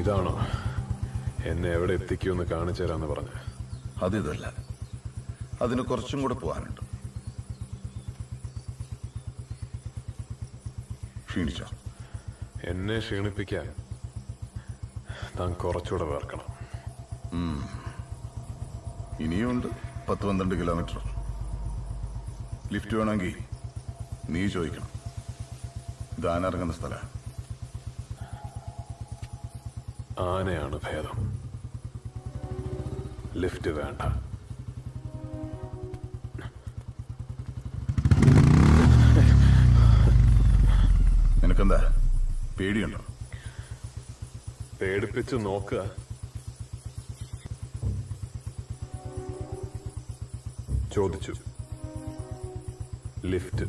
ഇതാണോ എന്നെ എവിടെ എത്തിക്കുമെന്ന് കാണിച്ചു തരാന്ന് പറഞ്ഞ? അതിതല്ല, അതിന് കുറച്ചും കൂടെ പോകാനുണ്ട്. ക്ഷീണിച്ചോ? എന്നെ ക്ഷീണിപ്പിക്കാൻ താൻ കുറച്ചുകൂടെ വേർക്കണം. ഇനിയുണ്ട് 10-12 കിലോമീറ്റർ. ലിഫ്റ്റ് വേണമെങ്കിൽ നീ ചോദിക്കണം. ഇത് ആന ഇറങ്ങുന്ന സ്ഥലമാണ്. ആനയാണ് ഭേദം. ലിഫ്റ്റ് വേണ്ട. നിനക്കെന്താ പേടിയുണ്ടോ? പേടിപ്പിച്ച് നോക്കുക. ചോദിച്ചു. ലിഫ്റ്റ്